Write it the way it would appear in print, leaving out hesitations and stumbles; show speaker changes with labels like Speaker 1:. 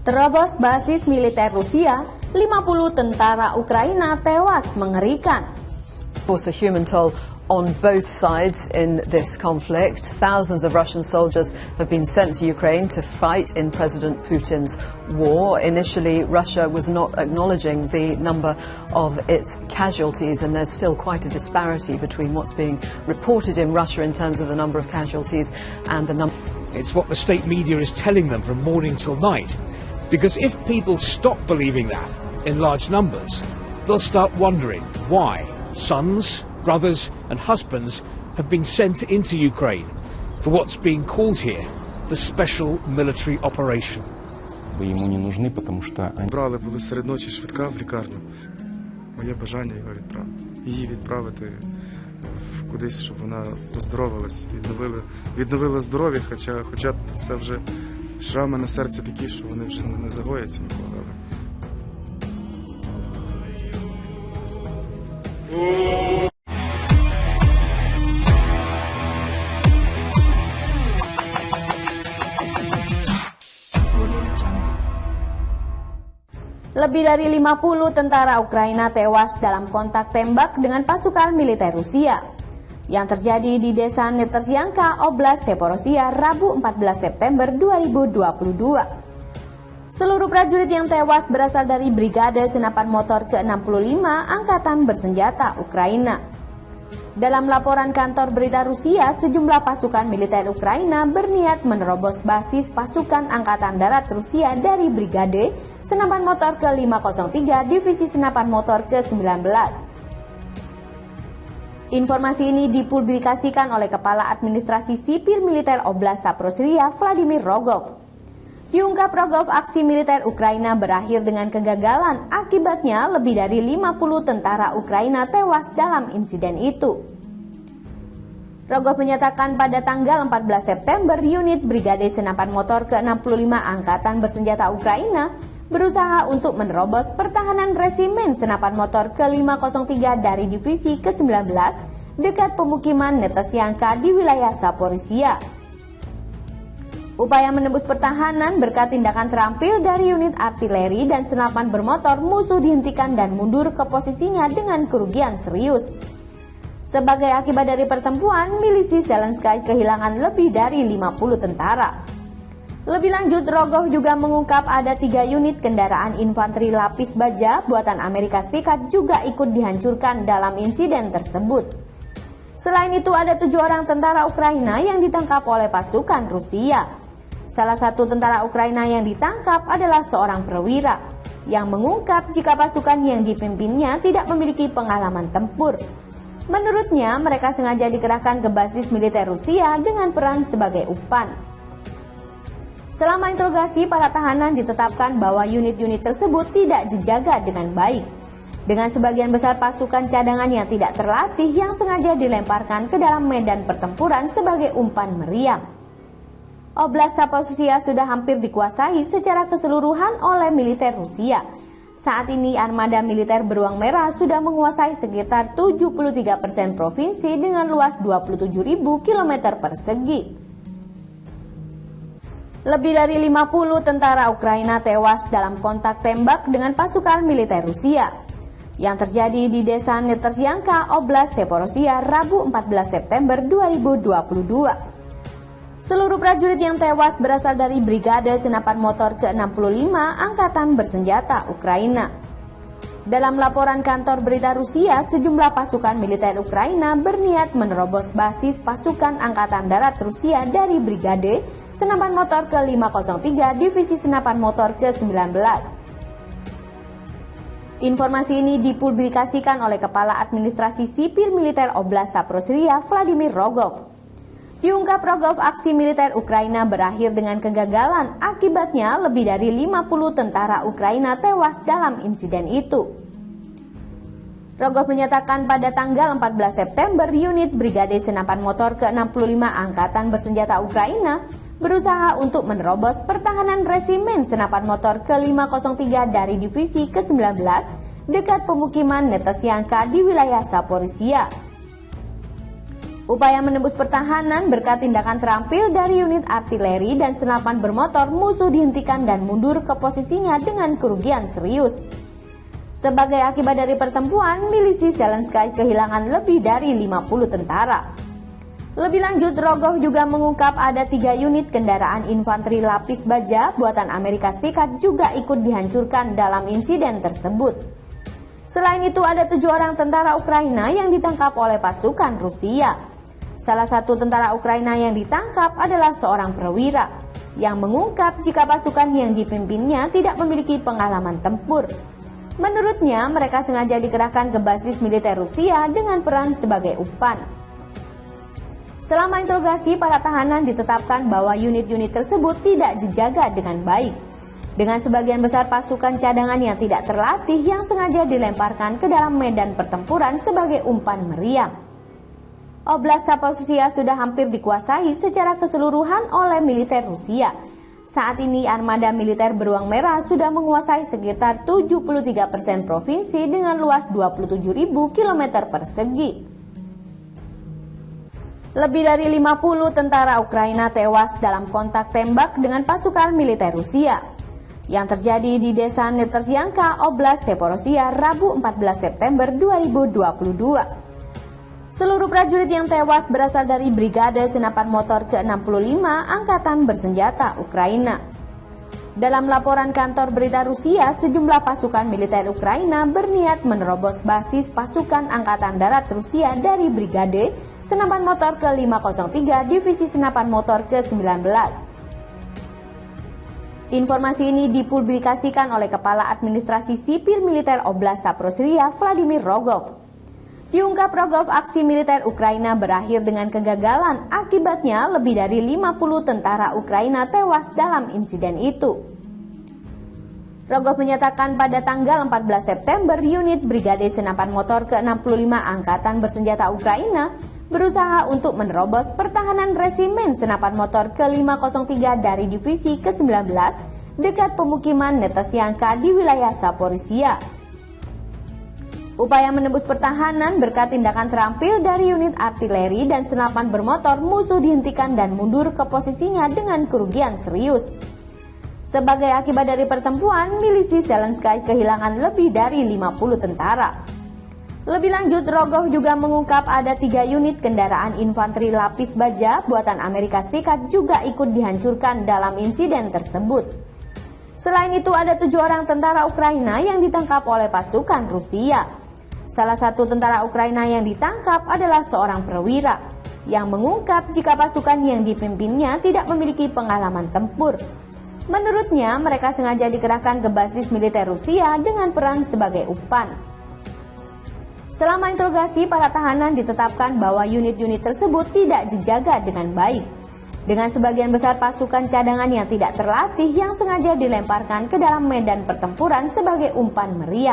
Speaker 1: Terobos basis militer Rusia, 50 tentara Ukraina tewas mengerikan.
Speaker 2: Of course, a human toll on both sides in this conflict. Thousands of Russian soldiers have been sent to Ukraine to fight in President Putin's war. Initially, Russia was not acknowledging the number of its casualties, and there's still quite a disparity between what's being reported in Russia in terms of the number of casualties and the number.
Speaker 3: It's what the state media is telling them from morning till night. Because if people stop believing that in large numbers, they'll start wondering why sons, brothers and husbands have been sent into Ukraine for what's being called here the special military operation.
Speaker 4: Брали, були серед ночі швидка в лікарню. Моє бажання її відправити кудись, щоб вона оздоровилась, відновила здоров'я, хоча це вже шрами на серці такі, що вони вже не загояться ніколи.
Speaker 1: Lebih dari 50 tentara Ukraina tewas dalam kontak tembak dengan pasukan militer Rusia yang terjadi di desa Netersyanka, Oblast Zaporizhzhia, Rabu 14 September 2022. Seluruh prajurit yang tewas berasal dari Brigade Senapan Motor ke-65 Angkatan Bersenjata Ukraina. Dalam laporan kantor berita Rusia, sejumlah pasukan militer Ukraina berniat menerobos basis pasukan Angkatan Darat Rusia dari Brigade Senapan Motor ke-503 Divisi Senapan Motor ke-19. Informasi ini dipublikasikan oleh Kepala Administrasi Sipil Militer Oblast Zaporizhzhia, Vladimir Rogov. Diungkap Rogov, aksi militer Ukraina berakhir dengan kegagalan. Akibatnya, lebih dari 50 tentara Ukraina tewas dalam insiden itu. Rogov menyatakan pada tanggal 14 September, unit Brigade Senapan Motor ke-65 Angkatan Bersenjata Ukraina berusaha untuk menerobos pertahanan resimen Senapan Motor ke-503 dari Divisi ke-19 dekat pemukiman Netersyanka di wilayah Zaporizhzhia. Upaya menembus pertahanan berkat tindakan terampil dari unit artileri dan senapan bermotor musuh dihentikan dan mundur ke posisinya dengan kerugian serius. Sebagai akibat dari pertempuran, milisi Zelensky kehilangan lebih dari 50 tentara. Lebih lanjut, Rogov juga mengungkap ada 3 unit kendaraan infanteri lapis baja buatan Amerika Serikat juga ikut dihancurkan dalam insiden tersebut. Selain itu, ada 7 orang tentara Ukraina yang ditangkap oleh pasukan Rusia. Salah satu tentara Ukraina yang ditangkap adalah seorang perwira yang mengungkap jika pasukan yang dipimpinnya tidak memiliki pengalaman tempur. Menurutnya, mereka sengaja dikerahkan ke basis militer Rusia dengan peran sebagai umpan. Selama interogasi, para tahanan ditetapkan bahwa unit-unit tersebut tidak dijaga dengan baik, dengan sebagian besar pasukan cadangan yang tidak terlatih yang sengaja dilemparkan ke dalam medan pertempuran sebagai umpan meriam. Oblast Zaporizhzhia sudah hampir dikuasai secara keseluruhan oleh militer Rusia. Saat ini armada militer beruang merah sudah menguasai sekitar 73% provinsi dengan luas 27.000 km persegi. Lebih dari 50 tentara Ukraina tewas dalam kontak tembak dengan pasukan militer Rusia yang terjadi di desa Netersyanka, Oblast Zaporizhzhia, Rabu 14 September 2022. Seluruh prajurit yang tewas berasal dari Brigade Senapan Motor ke-65 Angkatan Bersenjata Ukraina. Dalam laporan kantor berita Rusia, sejumlah pasukan militer Ukraina berniat menerobos basis pasukan Angkatan Darat Rusia dari Brigade Senapan Motor ke-503 Divisi Senapan Motor ke-19. Informasi ini dipublikasikan oleh Kepala Administrasi Sipil Militer Oblast Zaporizhzhia, Vladimir Rogov. Diungkap Rogov, aksi militer Ukraina berakhir dengan kegagalan. Akibatnya, lebih dari 50 tentara Ukraina tewas dalam insiden itu. Rogov menyatakan pada tanggal 14 September, unit Brigade Senapan Motor ke-65 Angkatan Bersenjata Ukraina berusaha untuk menerobos pertahanan resimen Senapan Motor ke-503 dari Divisi ke-19 dekat pemukiman Netersyanka di wilayah Zaporizhzhia. Upaya menembus pertahanan berkat tindakan terampil dari unit artileri dan senapan bermotor musuh dihentikan dan mundur ke posisinya dengan kerugian serius. Sebagai akibat dari pertempuran, milisi Zelensky kehilangan lebih dari 50 tentara. Lebih lanjut, Rogov juga mengungkap ada 3 unit kendaraan infanteri lapis baja buatan Amerika Serikat juga ikut dihancurkan dalam insiden tersebut. Selain itu, ada 7 orang tentara Ukraina yang ditangkap oleh pasukan Rusia. Salah satu tentara Ukraina yang ditangkap adalah seorang perwira yang mengungkap jika pasukan yang dipimpinnya tidak memiliki pengalaman tempur. Menurutnya, mereka sengaja dikerahkan ke basis militer Rusia dengan peran sebagai umpan. Selama interogasi, para tahanan ditetapkan bahwa unit-unit tersebut tidak dijaga dengan baik, dengan sebagian besar pasukan cadangan yang tidak terlatih yang sengaja dilemparkan ke dalam medan pertempuran sebagai umpan meriam. Oblast Zaporizhzhia sudah hampir dikuasai secara keseluruhan oleh militer Rusia. Saat ini armada militer beruang merah sudah menguasai sekitar 73% provinsi dengan luas 27.000 km persegi. Lebih dari 50 tentara Ukraina tewas dalam kontak tembak dengan pasukan militer Rusia yang terjadi di desa Netersyanka, Oblast Zaporizhzhia, Rabu 14 September 2022. Seluruh prajurit yang tewas berasal dari Brigade Senapan Motor ke-65 Angkatan Bersenjata Ukraina. Dalam laporan kantor berita Rusia, sejumlah pasukan militer Ukraina berniat menerobos basis pasukan Angkatan Darat Rusia dari Brigade Senapan Motor ke-503 Divisi Senapan Motor ke-19. Informasi ini dipublikasikan oleh Kepala Administrasi Sipil Militer Oblast Zaporizhzhia Vladimir Rogov. Diungkap Rogov, aksi militer Ukraina berakhir dengan kegagalan, akibatnya lebih dari 50 tentara Ukraina tewas dalam insiden itu. Rogov menyatakan pada tanggal 14 September unit Brigade Senapan Motor ke-65 Angkatan Bersenjata Ukraina berusaha untuk menerobos pertahanan resimen senapan motor ke-503 dari divisi ke-19 dekat pemukiman Netersyanka di wilayah Zaporizhzhia. Upaya menembus pertahanan berkat tindakan terampil dari unit artileri dan senapan bermotor musuh dihentikan dan mundur ke posisinya dengan kerugian serius. Sebagai akibat dari pertempuran, milisi Zelensky kehilangan lebih dari 50 tentara. Lebih lanjut, Rogov juga mengungkap ada 3 unit kendaraan infanteri lapis baja buatan Amerika Serikat juga ikut dihancurkan dalam insiden tersebut. Selain itu, ada 7 orang tentara Ukraina yang ditangkap oleh pasukan Rusia. Salah satu tentara Ukraina yang ditangkap adalah seorang perwira yang mengungkap jika pasukan yang dipimpinnya tidak memiliki pengalaman tempur. Menurutnya, mereka sengaja dikerahkan ke basis militer Rusia dengan peran sebagai umpan. Selama interogasi, para tahanan ditetapkan bahwa unit-unit tersebut tidak dijaga dengan baik, dengan sebagian besar pasukan cadangan yang tidak terlatih yang sengaja dilemparkan ke dalam medan pertempuran sebagai umpan meriam.